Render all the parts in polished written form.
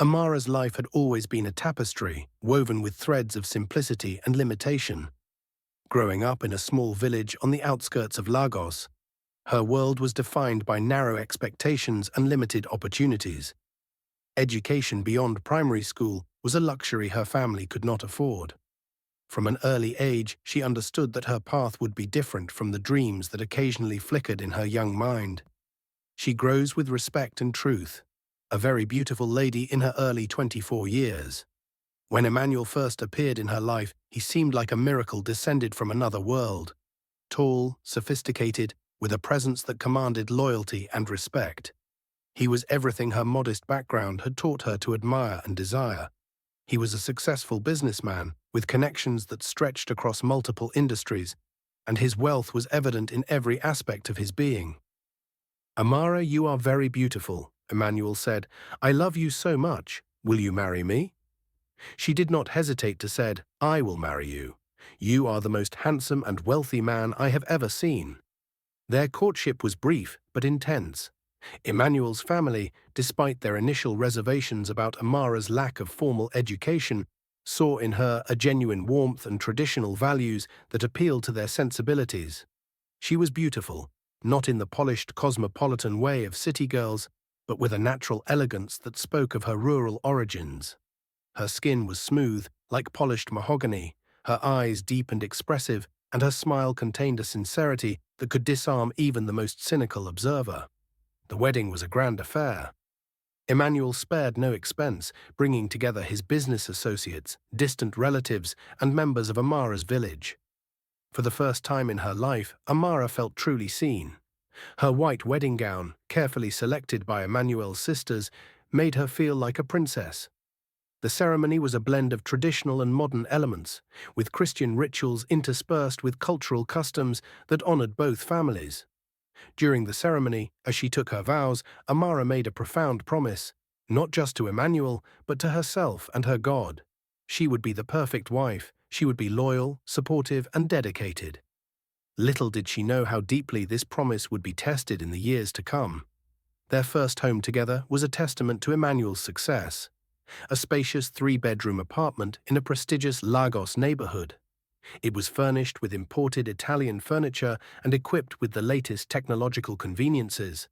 Amara's life had always been a tapestry, woven with threads of simplicity and limitation. Growing up in a small village on the outskirts of Lagos, her world was defined by narrow expectations and limited opportunities. Education beyond primary school was a luxury her family could not afford. From an early age, she understood that her path would be different from the dreams that occasionally flickered in her young mind. She grows with respect and truth, a very beautiful lady in her early 24 years. When Emmanuel first appeared in her life, he seemed like a miracle descended from another world. Tall, sophisticated, with a presence that commanded loyalty and respect. He was everything her modest background had taught her to admire and desire. He was a successful businessman, with connections that stretched across multiple industries, and his wealth was evident in every aspect of his being. "Amara, you are very beautiful," Emmanuel said. "I love you so much. Will you marry me?" She did not hesitate to say, "I will marry you. You are the most handsome and wealthy man I have ever seen." Their courtship was brief but intense. Emmanuel's family, despite their initial reservations about Amara's lack of formal education, saw in her a genuine warmth and traditional values that appealed to their sensibilities. She was beautiful, not in the polished cosmopolitan way of city girls, but with a natural elegance that spoke of her rural origins. Her skin was smooth, like polished mahogany, her eyes deep and expressive, and her smile contained a sincerity that could disarm even the most cynical observer. The wedding was a grand affair. Emmanuel spared no expense, bringing together his business associates, distant relatives, and members of Amara's village. For the first time in her life, Amara felt truly seen. Her white wedding gown, carefully selected by Emmanuel's sisters, made her feel like a princess. The ceremony was a blend of traditional and modern elements, with Christian rituals interspersed with cultural customs that honored both families. During the ceremony, as she took her vows, Amara made a profound promise, not just to Emmanuel, but to herself and her God. She would be the perfect wife, she would be loyal, supportive, and dedicated. Little did she know how deeply this promise would be tested in the years to come. Their first home together was a testament to Emmanuel's success, a spacious 3-bedroom apartment in a prestigious Lagos neighborhood. It was furnished with imported Italian furniture and equipped with the latest technological conveniences.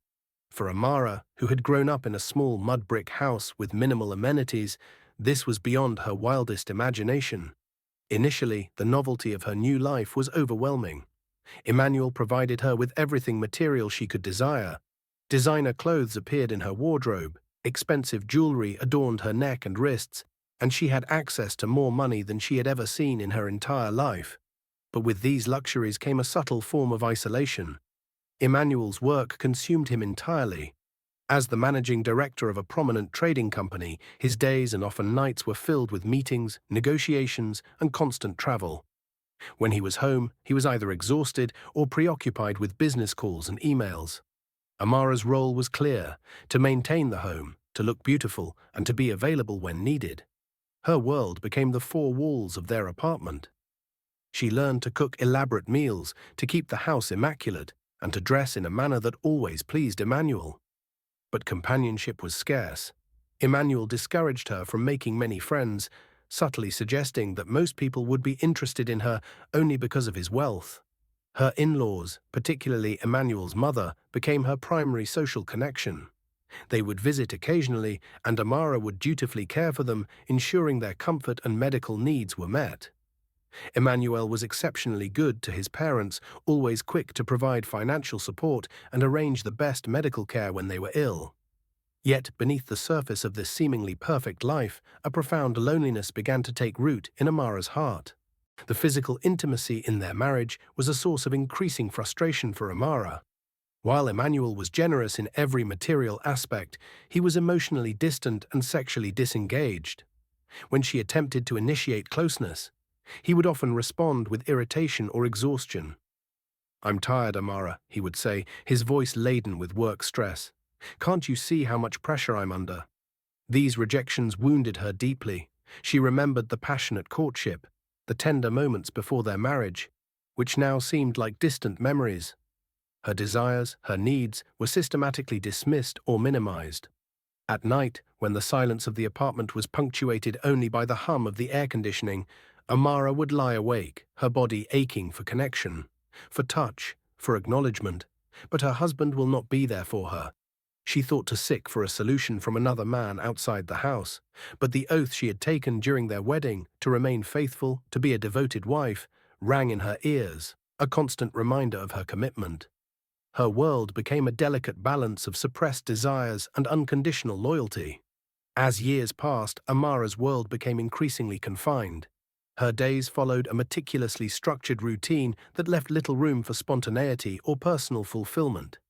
For Amara, who had grown up in a small mud brick house with minimal amenities, this was beyond her wildest imagination. Initially, the novelty of her new life was overwhelming. Emmanuel provided her with everything material she could desire. Designer clothes appeared in her wardrobe, expensive jewelry adorned her neck and wrists, and she had access to more money than she had ever seen in her entire life. But with these luxuries came a subtle form of isolation. Emmanuel's work consumed him entirely. As the managing director of a prominent trading company, his days and often nights were filled with meetings, negotiations, and constant travel. When he was home, he was either exhausted or preoccupied with business calls and emails. Amara's role was clear: to maintain the home, to look beautiful, and to be available when needed. Her world became the 4 walls of their apartment. She learned to cook elaborate meals, to keep the house immaculate, and to dress in a manner that always pleased Emmanuel. But companionship was scarce. Emmanuel discouraged her from making many friends, subtly suggesting that most people would be interested in her only because of his wealth. Her in-laws, particularly Emmanuel's mother, became her primary social connection. They would visit occasionally, and Amara would dutifully care for them, ensuring their comfort and medical needs were met. Emmanuel was exceptionally good to his parents, always quick to provide financial support and arrange the best medical care when they were ill. Yet, beneath the surface of this seemingly perfect life, a profound loneliness began to take root in Amara's heart. The physical intimacy in their marriage was a source of increasing frustration for Amara. While Emmanuel was generous in every material aspect, he was emotionally distant and sexually disengaged. When she attempted to initiate closeness, he would often respond with irritation or exhaustion. "I'm tired, Amara," he would say, his voice laden with work stress. "Can't you see how much pressure I'm under?" These rejections wounded her deeply. She remembered the passionate courtship, the tender moments before their marriage, which now seemed like distant memories. Her desires, her needs, were systematically dismissed or minimized. At night, when the silence of the apartment was punctuated only by the hum of the air conditioning, Amara would lie awake, her body aching for connection, for touch, for acknowledgement. But her husband will not be there for her. She thought to seek for a solution from another man outside the house, but the oath she had taken during their wedding to remain faithful, to be a devoted wife, rang in her ears, a constant reminder of her commitment. Her world became a delicate balance of suppressed desires and unconditional loyalty. As years passed, Amara's world became increasingly confined. Her days followed a meticulously structured routine that left little room for spontaneity or personal fulfillment.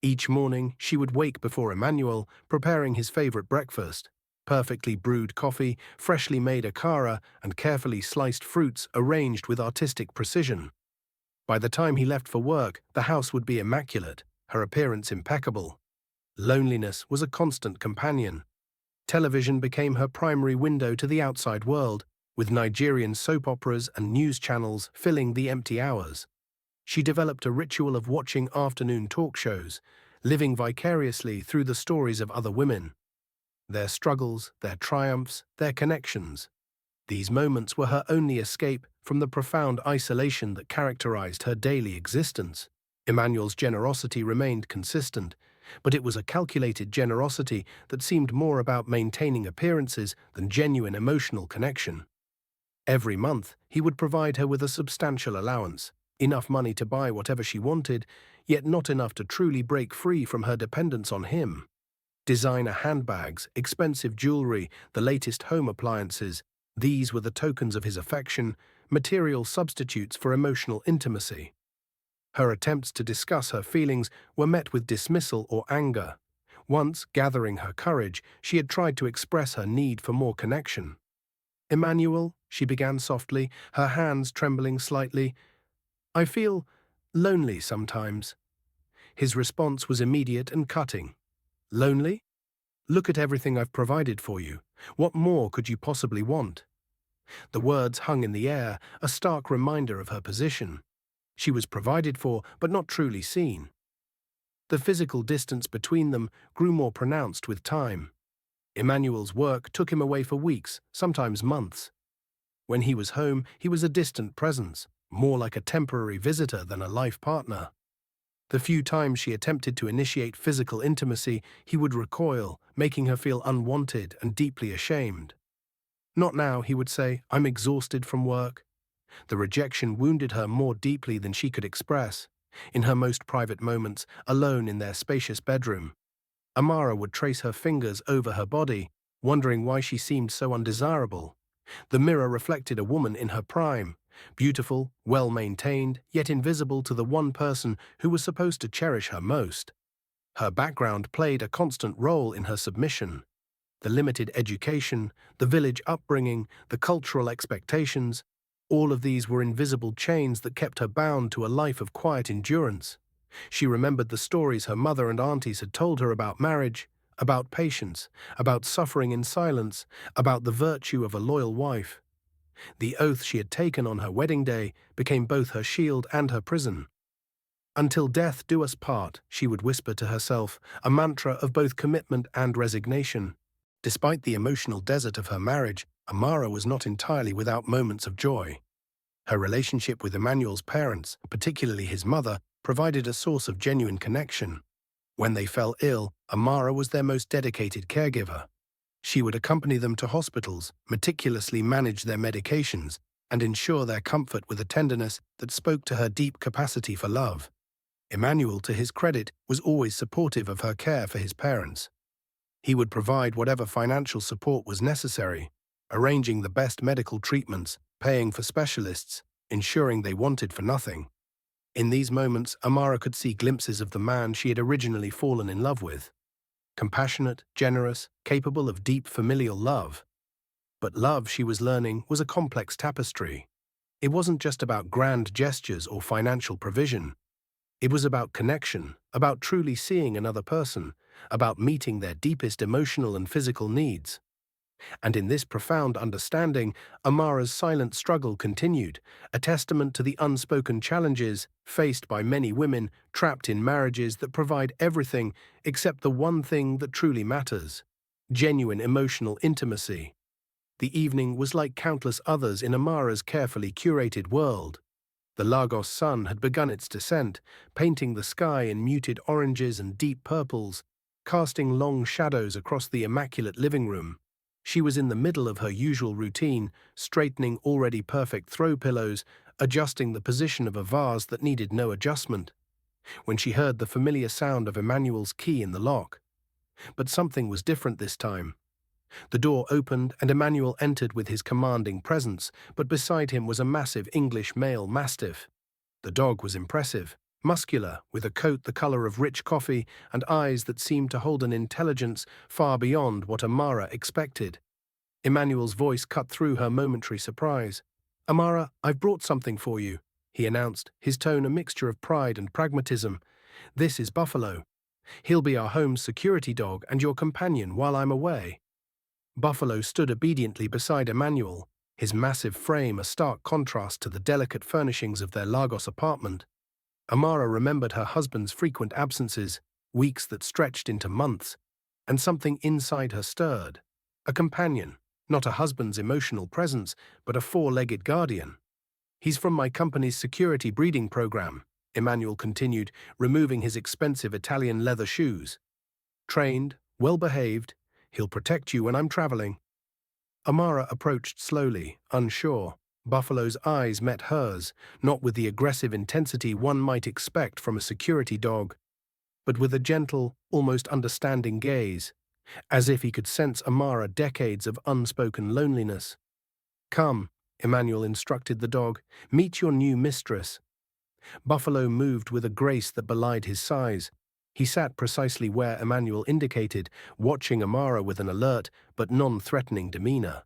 Each morning, she would wake before Emmanuel, preparing his favorite breakfast: perfectly brewed coffee, freshly made akara, and carefully sliced fruits arranged with artistic precision. By the time he left for work, the house would be immaculate, her appearance impeccable. Loneliness was a constant companion. Television became her primary window to the outside world, with Nigerian soap operas and news channels filling the empty hours. She developed a ritual of watching afternoon talk shows, living vicariously through the stories of other women, their struggles, their triumphs, their connections. These moments were her only escape from the profound isolation that characterized her daily existence. Emmanuel's generosity remained consistent, but it was a calculated generosity that seemed more about maintaining appearances than genuine emotional connection. Every month, he would provide her with a substantial allowance, enough money to buy whatever she wanted, yet not enough to truly break free from her dependence on him. Designer handbags, expensive jewelry, the latest home appliances, these were the tokens of his affection, material substitutes for emotional intimacy. Her attempts to discuss her feelings were met with dismissal or anger. Once, gathering her courage, she had tried to express her need for more connection. "Emmanuel," she began softly, her hands trembling slightly, "I feel lonely sometimes." His response was immediate and cutting. "Lonely? Look at everything I've provided for you. What more could you possibly want?" The words hung in the air, a stark reminder of her position. She was provided for, but not truly seen. The physical distance between them grew more pronounced with time. Emmanuel's work took him away for weeks, sometimes months. When he was home, he was a distant presence, more like a temporary visitor than a life partner. The few times she attempted to initiate physical intimacy, he would recoil, making her feel unwanted and deeply ashamed. "Not now," he would say, "I'm exhausted from work." The rejection wounded her more deeply than she could express. In her most private moments, alone in their spacious bedroom, Amara would trace her fingers over her body, wondering why she seemed so undesirable. The mirror reflected a woman in her prime, beautiful, well-maintained, yet invisible to the one person who was supposed to cherish her most. Her background played a constant role in her submission. The limited education, the village upbringing, the cultural expectations, all of these were invisible chains that kept her bound to a life of quiet endurance. She remembered the stories her mother and aunties had told her about marriage, about patience, about suffering in silence, about the virtue of a loyal wife. The oath she had taken on her wedding day became both her shield and her prison. "Until death do us part," she would whisper to herself, a mantra of both commitment and resignation. Despite the emotional desert of her marriage, Amara was not entirely without moments of joy. Her relationship with Emmanuel's parents, particularly his mother, provided a source of genuine connection. When they fell ill, Amara was their most dedicated caregiver. She would accompany them to hospitals, meticulously manage their medications, and ensure their comfort with a tenderness that spoke to her deep capacity for love. Emmanuel, to his credit, was always supportive of her care for his parents. He would provide whatever financial support was necessary, arranging the best medical treatments, paying for specialists, ensuring they wanted for nothing. In these moments, Amara could see glimpses of the man she had originally fallen in love with. Compassionate, generous, capable of deep familial love. But love, she was learning, was a complex tapestry. It wasn't just about grand gestures or financial provision. It was about connection, about truly seeing another person, about meeting their deepest emotional and physical needs. And in this profound understanding, Amara's silent struggle continued, a testament to the unspoken challenges faced by many women trapped in marriages that provide everything except the one thing that truly matters: genuine emotional intimacy. The evening was like countless others in Amara's carefully curated world. The Lagos sun had begun its descent, painting the sky in muted oranges and deep purples, casting long shadows across the immaculate living room. She was in the middle of her usual routine, straightening already perfect throw pillows, adjusting the position of a vase that needed no adjustment, when she heard the familiar sound of Emmanuel's key in the lock. But something was different this time. The door opened and Emmanuel entered with his commanding presence, but beside him was a massive English male mastiff. The dog was impressive, muscular, with a coat the color of rich coffee and eyes that seemed to hold an intelligence far beyond what Amara expected. Emmanuel's voice cut through her momentary surprise. "Amara, I've brought something for you," he announced, his tone a mixture of pride and pragmatism. "This is Buffalo. He'll be our home's security dog and your companion while I'm away." Buffalo stood obediently beside Emmanuel, his massive frame a stark contrast to the delicate furnishings of their Lagos apartment. Amara remembered her husband's frequent absences, weeks that stretched into months, and something inside her stirred. A companion, not a husband's emotional presence, but a four-legged guardian. "He's from my company's security breeding program," Emmanuel continued, removing his expensive Italian leather shoes. "Trained, well-behaved, he'll protect you when I'm traveling." Amara approached slowly, unsure. Buffalo's eyes met hers, not with the aggressive intensity one might expect from a security dog, but with a gentle, almost understanding gaze, as if he could sense Amara decades of unspoken loneliness. "Come," Emmanuel instructed the dog, "meet your new mistress." Buffalo moved with a grace that belied his size. He sat precisely where Emmanuel indicated, watching Amara with an alert but non-threatening demeanor.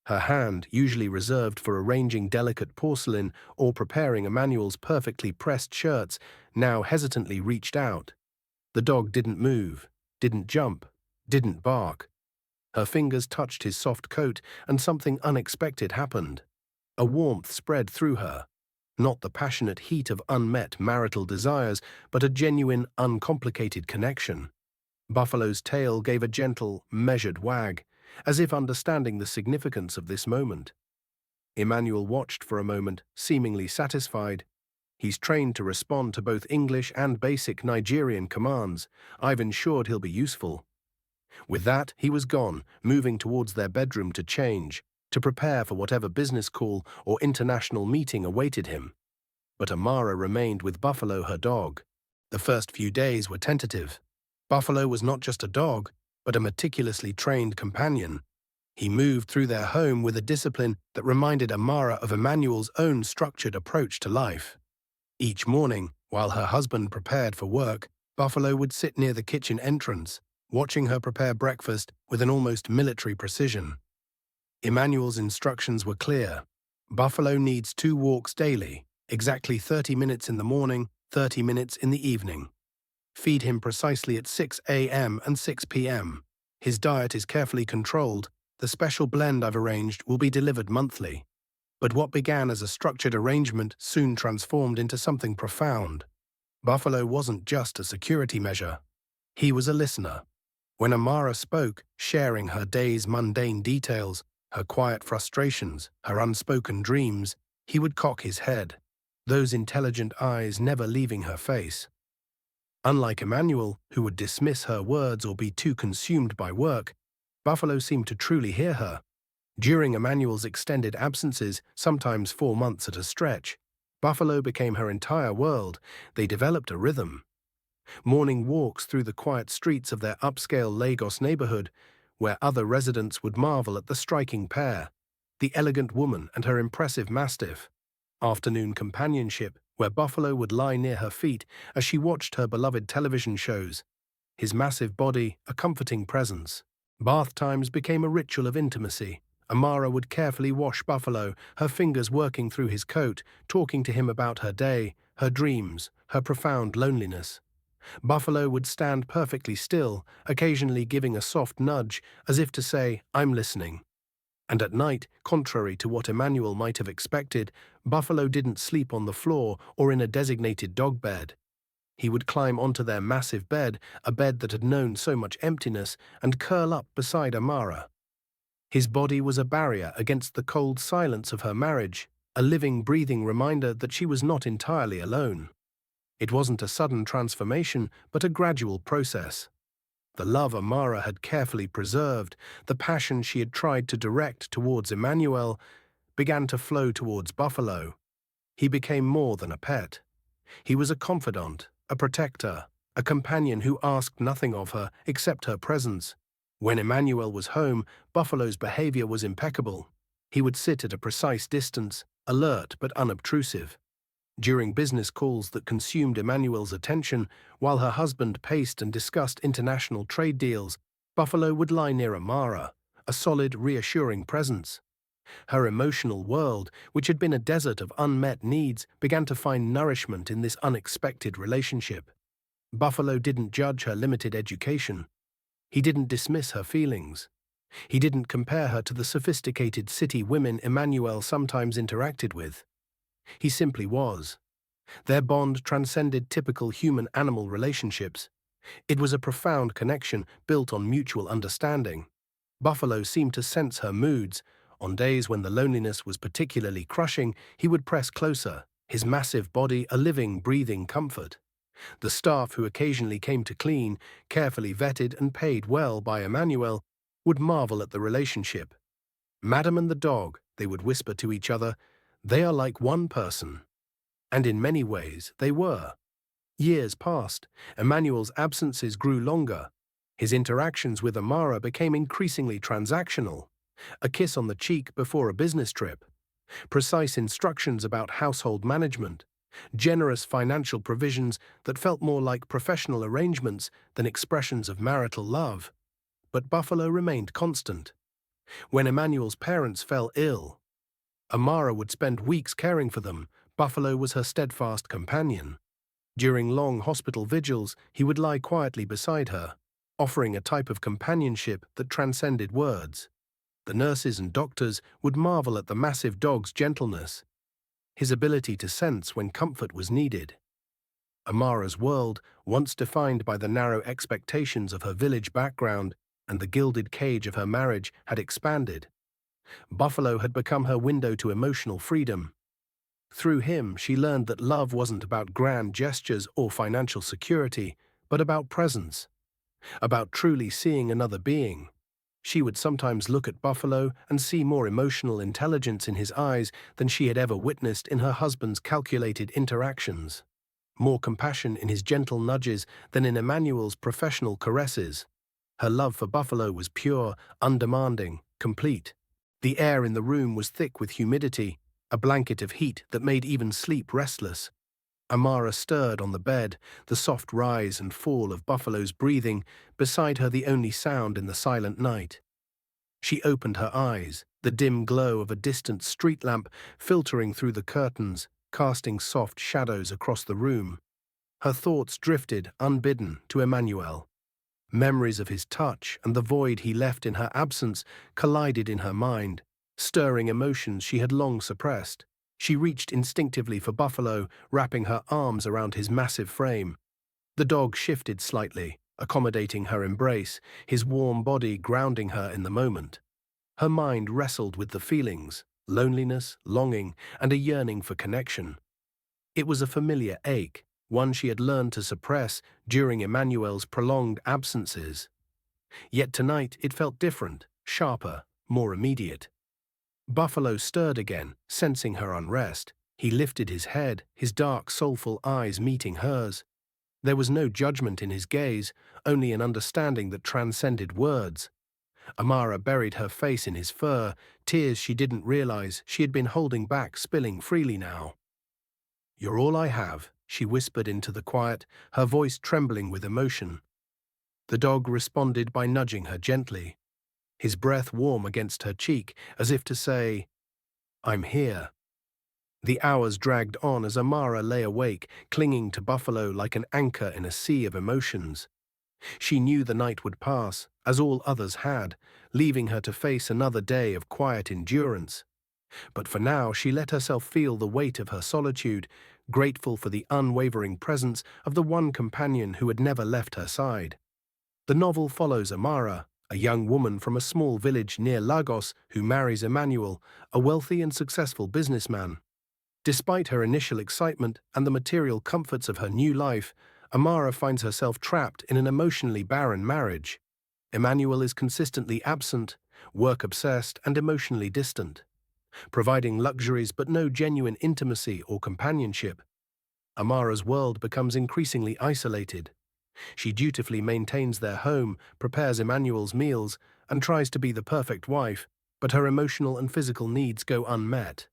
Her hand, usually reserved for arranging delicate porcelain or preparing Emmanuel's perfectly pressed shirts, now hesitantly reached out. The dog didn't move, didn't jump, didn't bark. Her fingers touched his soft coat, and something unexpected happened. A warmth spread through her. Not the passionate heat of unmet marital desires, but a genuine, uncomplicated connection. Buffalo's tail gave a gentle, measured wag, as if understanding the significance of this moment. Emmanuel watched for a moment, seemingly satisfied. "He's trained to respond to both English and basic Nigerian commands. I've ensured he'll be useful." With that, he was gone, moving towards their bedroom to change, to prepare for whatever business call or international meeting awaited him. But Amara remained with Buffalo, her dog. The first few days were tentative. Buffalo was not just a dog, but a meticulously trained companion. He moved through their home with a discipline that reminded Amara of Emmanuel's own structured approach to life. Each morning, while her husband prepared for work, Buffalo would sit near the kitchen entrance, watching her prepare breakfast with an almost military precision. Emmanuel's instructions were clear. Buffalo needs 2 walks daily, exactly 30 minutes in the morning, 30 minutes in the evening. Feed him precisely at 6 a.m. and 6 p.m. His diet is carefully controlled. The special blend I've arranged will be delivered monthly. But what began as a structured arrangement soon transformed into something profound. Buffalo wasn't just a security measure. He was a listener. When Amara spoke, sharing her day's mundane details, her quiet frustrations, her unspoken dreams, he would cock his head, those intelligent eyes never leaving her face. Unlike Emmanuel, who would dismiss her words or be too consumed by work, Buffalo seemed to truly hear her. During Emmanuel's extended absences, sometimes 4 months at a stretch, Buffalo became her entire world. They developed a rhythm. Morning walks through the quiet streets of their upscale Lagos neighborhood, where other residents would marvel at the striking pair, the elegant woman and her impressive mastiff. Afternoon companionship, where Buffalo would lie near her feet as she watched her beloved television shows, his massive body a comforting presence. Bath times became a ritual of intimacy. Amara would carefully wash Buffalo, her fingers working through his coat, talking to him about her day, her dreams, her profound loneliness. Buffalo would stand perfectly still, occasionally giving a soft nudge, as if to say, "I'm listening." And at night, contrary to what Emmanuel might have expected, Buffalo didn't sleep on the floor or in a designated dog bed. He would climb onto their massive bed, a bed that had known so much emptiness, and curl up beside Amara. His body was a barrier against the cold silence of her marriage, a living, breathing reminder that she was not entirely alone. It wasn't a sudden transformation, but a gradual process. The love Amara had carefully preserved, the passion she had tried to direct towards Emmanuel, began to flow towards Buffalo. He became more than a pet. He was a confidant, a protector, a companion who asked nothing of her except her presence. When Emmanuel was home, Buffalo's behavior was impeccable. He would sit at a precise distance, alert but unobtrusive. During business calls that consumed Emmanuel's attention, while her husband paced and discussed international trade deals, Buffalo would lie near Amara, a solid, reassuring presence. Her emotional world, which had been a desert of unmet needs, began to find nourishment in this unexpected relationship. Buffalo didn't judge her limited education. He didn't dismiss her feelings. He didn't compare her to the sophisticated city women Emmanuel sometimes interacted with. He simply was. Their bond transcended typical human-animal relationships. It was a profound connection built on mutual understanding. Buffalo seemed to sense her moods. On days when the loneliness was particularly crushing, he would press closer, his massive body a living, breathing comfort. The staff who occasionally came to clean, carefully vetted and paid well by Emmanuel, would marvel at the relationship. "Madam and the dog," they would whisper to each other, "they are like one person." And in many ways, they were. Years passed. Emmanuel's absences grew longer. His interactions with Amara became increasingly transactional. A kiss on the cheek before a business trip, precise instructions about household management, generous financial provisions that felt more like professional arrangements than expressions of marital love. But Buffalo remained constant. When Emmanuel's parents fell ill, Amara would spend weeks caring for them. Buffalo was her steadfast companion. During long hospital vigils, he would lie quietly beside her, offering a type of companionship that transcended words. The nurses and doctors would marvel at the massive dog's gentleness, his ability to sense when comfort was needed. Amara's world, once defined by the narrow expectations of her village background and the gilded cage of her marriage, had expanded. Buffalo had become her window to emotional freedom. Through him, she learned that love wasn't about grand gestures or financial security, but about presence, about truly seeing another being. She would sometimes look at Buffalo and see more emotional intelligence in his eyes than she had ever witnessed in her husband's calculated interactions, more compassion in his gentle nudges than in Emmanuel's professional caresses. Her love for Buffalo was pure, undemanding, complete. The air in the room was thick with humidity, a blanket of heat that made even sleep restless. Amara stirred on the bed, the soft rise and fall of Buffalo's breathing beside her the only sound in the silent night. She opened her eyes, the dim glow of a distant street lamp filtering through the curtains, casting soft shadows across the room. Her thoughts drifted, unbidden, to Emmanuel. Memories of his touch and the void he left in her absence collided in her mind, stirring emotions she had long suppressed. She reached instinctively for Buffalo, wrapping her arms around his massive frame. The dog shifted slightly, accommodating her embrace, his warm body grounding her in the moment. Her mind wrestled with the feelings, loneliness, longing, and a yearning for connection. It was a familiar ache, one she had learned to suppress during Emmanuel's prolonged absences. Yet tonight it felt different, sharper, more immediate. Buffalo stirred again, sensing her unrest. He lifted his head, his dark, soulful eyes meeting hers. There was no judgment in his gaze, only an understanding that transcended words. Amara buried her face in his fur, tears she didn't realize she had been holding back spilling freely now. "You're all I have," she whispered into the quiet, her voice trembling with emotion. The dog responded by nudging her gently, his breath warm against her cheek, as if to say, "I'm here." The hours dragged on as Amara lay awake, clinging to Buffalo like an anchor in a sea of emotions. She knew the night would pass, as all others had, leaving her to face another day of quiet endurance. But for now she let herself feel the weight of her solitude, grateful for the unwavering presence of the one companion who had never left her side. The novel follows Amara, a young woman from a small village near Lagos who marries Emmanuel, a wealthy and successful businessman. Despite her initial excitement and the material comforts of her new life, Amara finds herself trapped in an emotionally barren marriage. Emmanuel is consistently absent, work-obsessed, and emotionally distant, providing luxuries but no genuine intimacy or companionship. Amara's world becomes increasingly isolated. She dutifully maintains their home, prepares Emmanuel's meals, and tries to be the perfect wife, but her emotional and physical needs go unmet.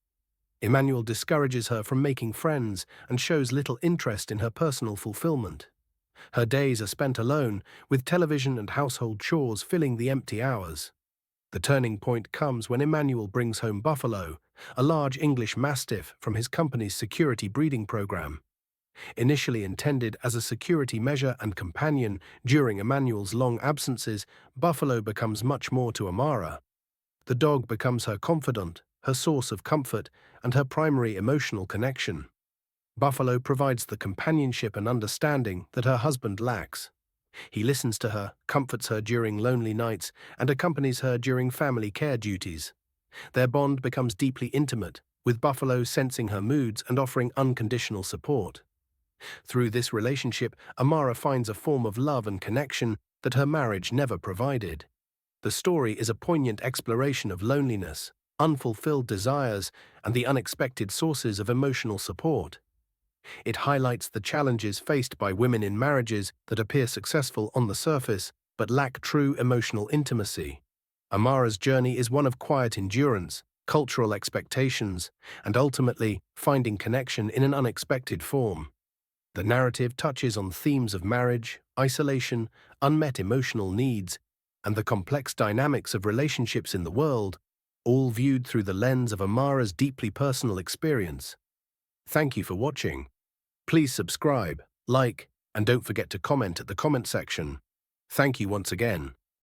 Emmanuel discourages her from making friends and shows little interest in her personal fulfillment. Her days are spent alone, with television and household chores filling the empty hours. The turning point comes when Emmanuel brings home Buffalo, a large English mastiff from his company's security breeding program. Initially intended as a security measure and companion during Emmanuel's long absences, Buffalo becomes much more to Amara. The dog becomes her confidant, her source of comfort, and her primary emotional connection. Buffalo provides the companionship and understanding that her husband lacks. He listens to her, comforts her during lonely nights, and accompanies her during family care duties. Their bond becomes deeply intimate, with Buffalo sensing her moods and offering unconditional support. Through this relationship, Amara finds a form of love and connection that her marriage never provided. The story is a poignant exploration of loneliness, unfulfilled desires, and the unexpected sources of emotional support. It highlights the challenges faced by women in marriages that appear successful on the surface but lack true emotional intimacy. Amara's journey is one of quiet endurance, cultural expectations, and ultimately finding connection in an unexpected form. The narrative touches on themes of marriage, isolation, unmet emotional needs, and the complex dynamics of relationships in the world, all viewed through the lens of Amara's deeply personal experience. Thank you for watching. Please subscribe, like, and don't forget to comment at the comment section. Thank you once again.